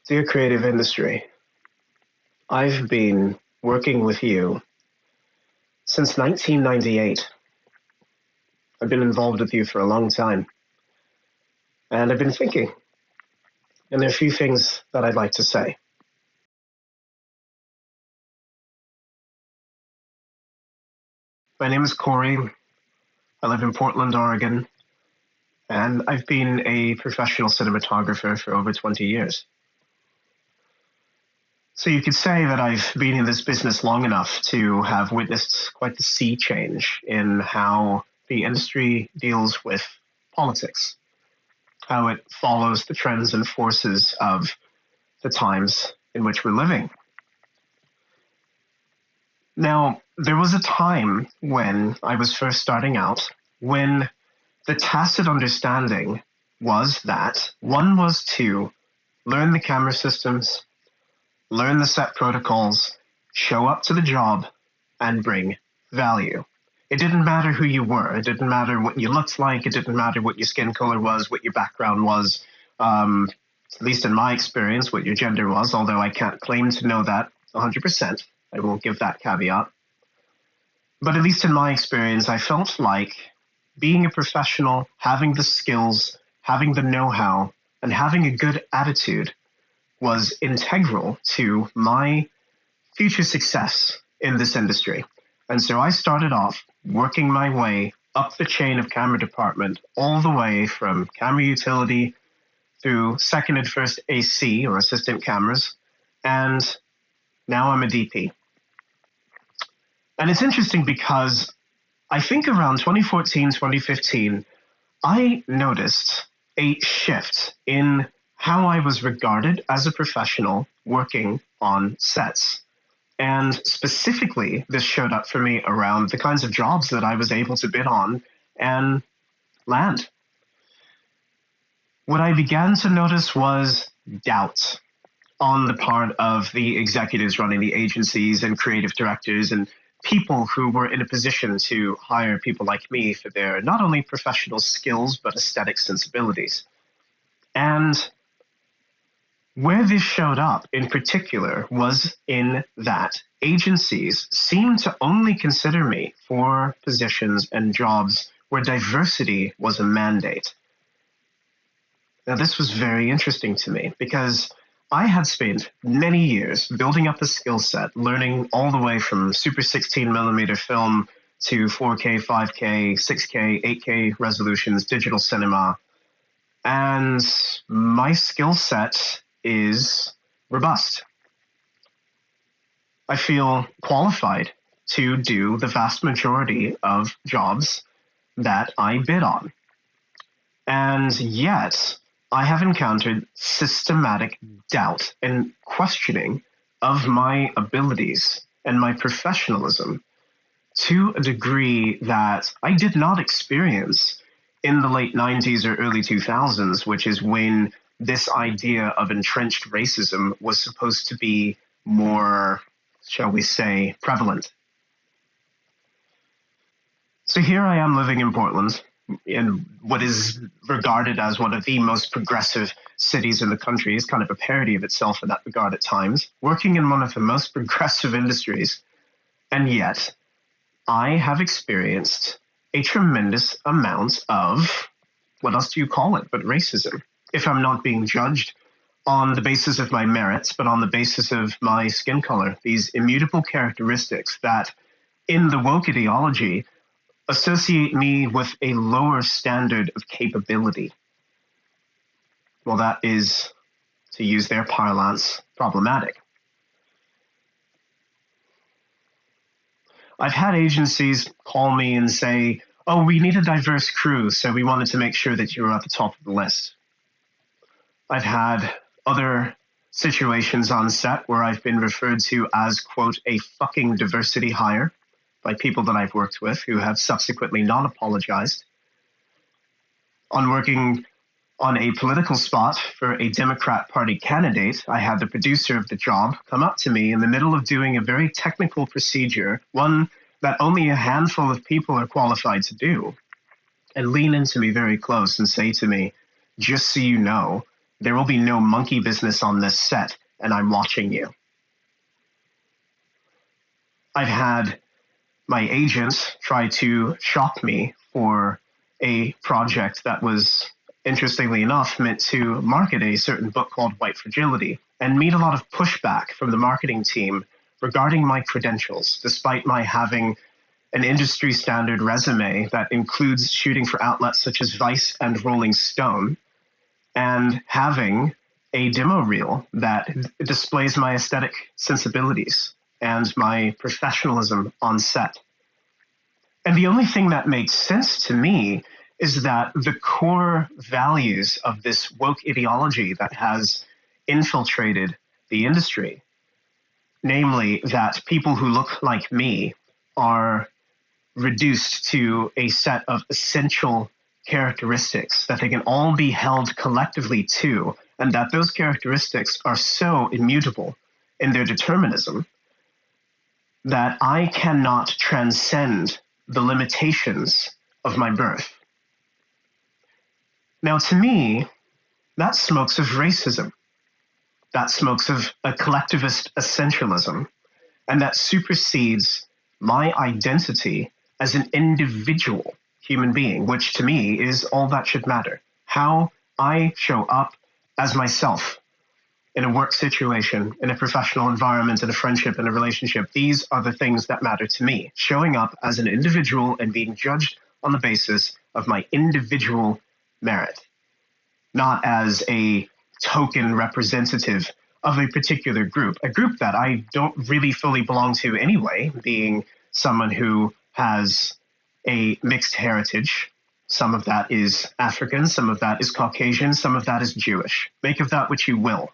Dear creative industry, I've been working with you since 1998. I've been involved with you for a long time, and I've been thinking, and there are a few things that I'd like to say. My name is Corey. I live in Portland, Oregon, and I've been a professional cinematographer for over 20 years. So you could say that I've been in this business long enough to have witnessed quite the sea change in how the industry deals with politics, how it follows the trends and forces of the times in which we're living. Now, there was a time when I was first starting out when the tacit understanding was that one was to learn the camera systems, learn the set protocols, show up to the job, and bring value. It didn't matter who you were. It didn't matter what you looked like. It didn't matter what your skin color was, what your background was, at least in my experience, what your gender was, although I can't claim to know that 100%. I won't give that caveat. But at least in my experience, I felt like being a professional, having the skills, having the know-how, and having a good attitude was integral to my future success in this industry. And so I started off working my way up the chain of camera department, all the way from camera utility through second and first AC or assistant cameras. And now I'm a DP. And it's interesting because I think around 2014, 2015, I noticed a shift in how I was regarded as a professional working on sets. And specifically, this showed up for me around the kinds of jobs that I was able to bid on and land. What I began to notice was doubt on the part of the executives running the agencies and creative directors and people who were in a position to hire people like me for their not only professional skills, but aesthetic sensibilities. And where this showed up in particular was in that agencies seemed to only consider me for positions and jobs where diversity was a mandate. Now, this was very interesting to me because I had spent many years building up a skill set, learning all the way from Super 16 millimeter film to 4K, 5K, 6K, 8K resolutions, digital cinema. And my skill set is robust. I feel qualified to do the vast majority of jobs that I bid on. And yet, I have encountered systematic doubt and questioning of my abilities and my professionalism to a degree that I did not experience in the late 90s or early 2000s, which is when this idea of entrenched racism was supposed to be more, shall we say, prevalent. So here I am living in Portland, in what is regarded as one of the most progressive cities in the country. Is kind of a parody of itself in that regard at times, working in one of the most progressive industries. And yet, I have experienced a tremendous amount of, what else do you call it, but racism. If I'm not being judged on the basis of my merits, but on the basis of my skin color, these immutable characteristics that in the woke ideology associate me with a lower standard of capability. Well, that is, to use their parlance, problematic. I've had agencies call me and say, oh, we need a diverse crew, so we wanted to make sure that you were at the top of the list. I've had other situations on set where I've been referred to as, quote, a fucking diversity hire by people that I've worked with who have subsequently not apologized. On working on a political spot for a Democrat Party candidate, I had the producer of the job come up to me in the middle of doing a very technical procedure, one that only a handful of people are qualified to do, and lean into me very close and say to me, just so you know, There will be no monkey business on this set, and I'm watching you. I've had my agent try to shop me for a project that was, interestingly enough, meant to market a certain book called White Fragility, and meet a lot of pushback from the marketing team regarding my credentials, despite my having an industry standard resume that includes shooting for outlets such as Vice and Rolling Stone, and having a demo reel that displays my aesthetic sensibilities and my professionalism on set. And the only thing that makes sense to me is that the core values of this woke ideology that has infiltrated the industry, namely that people who look like me are reduced to a set of essential characteristics that they can all be held collectively to, and that those characteristics are so immutable in their determinism that I cannot transcend the limitations of my birth. Now, to me, that smokes of racism. That smokes of a collectivist essentialism, and that supersedes my identity as an individual human being, which to me is all that should matter. How I show up as myself in a work situation, in a professional environment, in a friendship, in a relationship, these are the things that matter to me. Showing up as an individual and being judged on the basis of my individual merit, not as a token representative of a particular group, a group that I don't really fully belong to anyway, being someone who has a mixed heritage. Some of that is African, some of that is Caucasian, some of that is Jewish. Make of that what you will.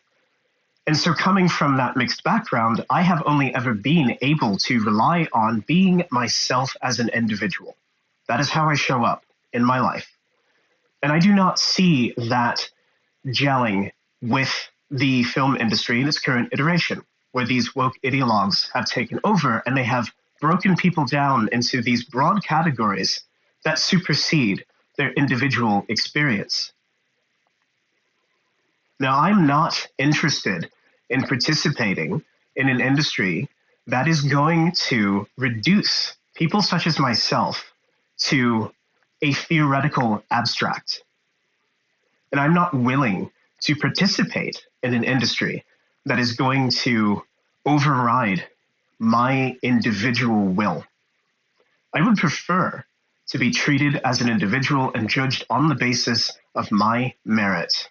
And so coming from that mixed background, I have only ever been able to rely on being myself as an individual. That is how I show up in my life. And I do not see that gelling with the film industry in its current iteration, where these woke ideologues have taken over and they have broken people down into these broad categories that supersede their individual experience. Now, I'm not interested in participating in an industry that is going to reduce people such as myself to a theoretical abstract. And I'm not willing to participate in an industry that is going to override my individual will. I would prefer to be treated as an individual and judged on the basis of my merit.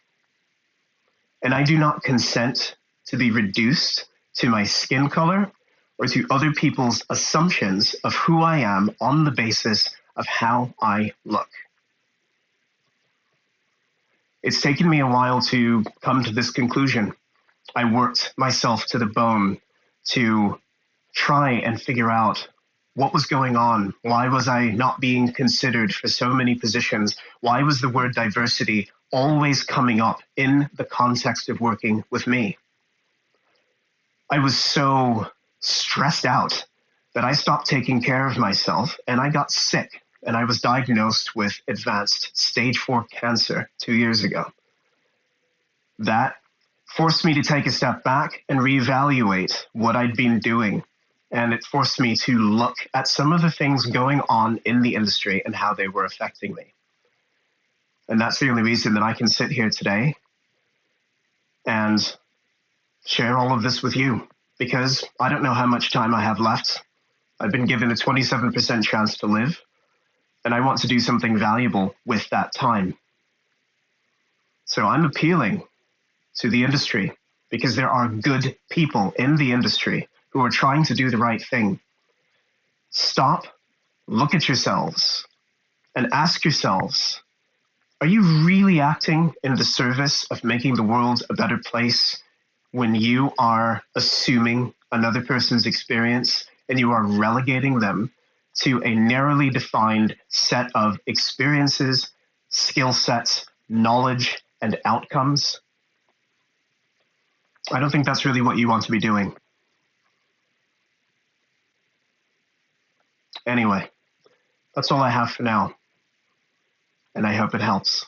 And I do not consent to be reduced to my skin color or to other people's assumptions of who I am on the basis of how I look. It's taken me a while to come to this conclusion. I worked myself to the bone to try and figure out what was going on. Why was I not being considered for so many positions? Why was the word diversity always coming up in the context of working with me? I was so stressed out that I stopped taking care of myself and I got sick, and I was diagnosed with advanced stage 4 cancer 2 years ago. That forced me to take a step back and reevaluate what I'd been doing. And it forced me to look at some of the things going on in the industry and how they were affecting me. And that's the only reason that I can sit here today and share all of this with you, because I don't know how much time I have left. I've been given a 27% chance to live, and I want to do something valuable with that time. So I'm appealing to the industry because there are good people in the industry who are trying to do the right thing. Stop, look at yourselves, and ask yourselves, are you really acting in the service of making the world a better place when you are assuming another person's experience and you are relegating them to a narrowly defined set of experiences, skill sets, knowledge, and outcomes? I don't think that's really what you want to be doing. Anyway, that's all I have for now, and I hope it helps.